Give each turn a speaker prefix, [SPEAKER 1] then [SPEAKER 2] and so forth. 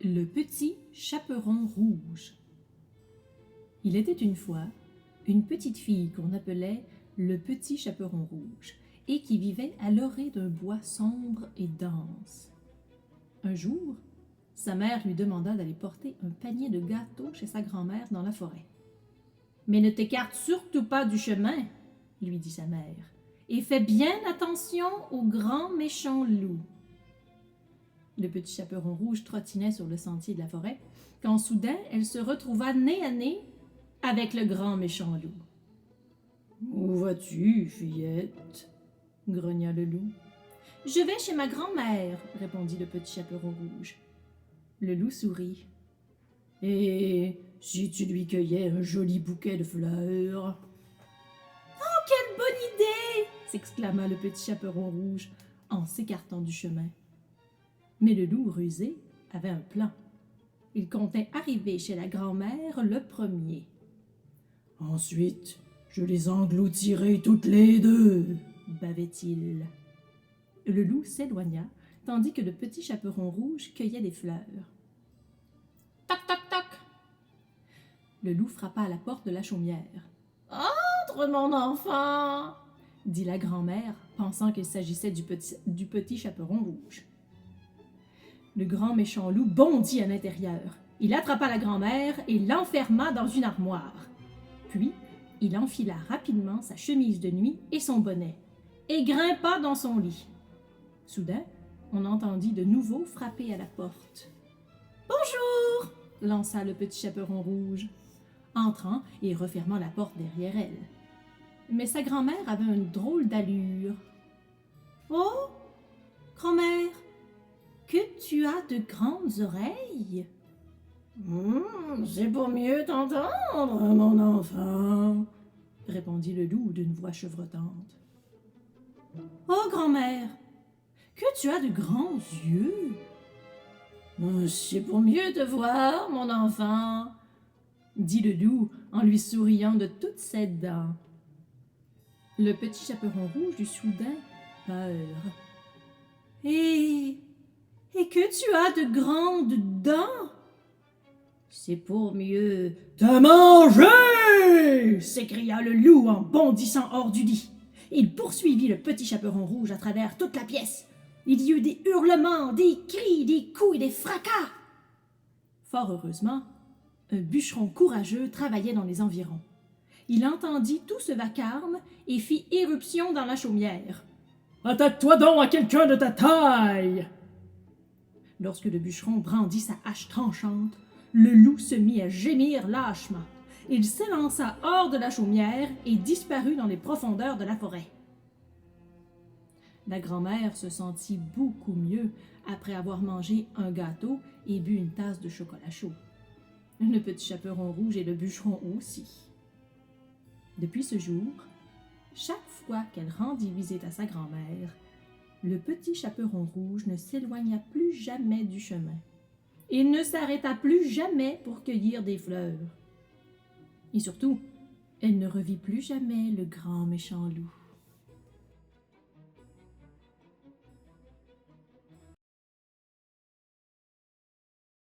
[SPEAKER 1] Le petit chaperon rouge. Il était une fois une petite fille qu'on appelait le petit chaperon rouge et qui vivait à l'orée d'un bois sombre et dense. Un jour, sa mère lui demanda d'aller porter un panier de gâteaux chez sa grand-mère dans la forêt. « Mais ne t'écarte surtout pas du chemin, » lui dit sa mère, « et fais bien attention au grand méchant loup. » Le petit chaperon rouge trottinait sur le sentier de la forêt, quand soudain elle se retrouva nez à nez avec le grand méchant loup. « Où vas-tu, fillette ?» grogna le loup. « Je vais chez ma grand-mère, » répondit le petit chaperon rouge. Le loup sourit. « Et si tu lui cueillais un joli bouquet de fleurs ?» ?»« Oh, quelle bonne idée !» s'exclama le petit chaperon rouge en s'écartant du chemin. Mais le loup rusé avait un plan. Il comptait arriver chez la grand-mère le premier. « Ensuite, je les engloutirai toutes les deux, » bavait-il. Le loup s'éloigna, tandis que le petit chaperon rouge cueillait des fleurs. Toc, toc, toc! Le loup frappa à la porte de la chaumière. « Entre, mon enfant !» dit la grand-mère, pensant qu'il s'agissait du petit chaperon rouge. Le grand méchant loup bondit à l'intérieur. Il attrapa la grand-mère et l'enferma dans une armoire. Puis, il enfila rapidement sa chemise de nuit et son bonnet, et grimpa dans son lit. Soudain, on entendit de nouveau frapper à la porte. « Bonjour !» lança le petit chaperon rouge, entrant et refermant la porte derrière elle. Mais sa grand-mère avait une drôle d'allure. « Oh, grand-mère, que tu as de grandes oreilles !»« C'est pour mieux t'entendre, mon enfant, » répondit le loup d'une voix chevrotante. « Oh, grand-mère, que tu as de grands yeux !»« C'est pour mieux te voir, mon enfant, » dit le loup en lui souriant de toutes ses dents. Le petit chaperon rouge eut soudain peur. « Et que tu as de grandes dents !»« C'est pour mieux te manger !» s'écria le loup en bondissant hors du lit. Il poursuivit le petit chaperon rouge à travers toute la pièce. Il y eut des hurlements, des cris, des coups et des fracas. Fort heureusement, un bûcheron courageux travaillait dans les environs. Il entendit tout ce vacarme et fit éruption dans la chaumière. « Attaque-toi donc à quelqu'un de ta taille !» Lorsque le bûcheron brandit sa hache tranchante, le loup se mit à gémir lâchement. Il s'élança hors de la chaumière et disparut dans les profondeurs de la forêt. La grand-mère se sentit beaucoup mieux après avoir mangé un gâteau et bu une tasse de chocolat chaud. Le petit chaperon rouge et le bûcheron aussi. Depuis ce jour, chaque fois qu'elle rendit visite à sa grand-mère, le petit chaperon rouge ne s'éloigna plus jamais du chemin. Il ne s'arrêta plus jamais pour cueillir des fleurs. Et surtout, elle ne revit plus jamais le grand méchant loup.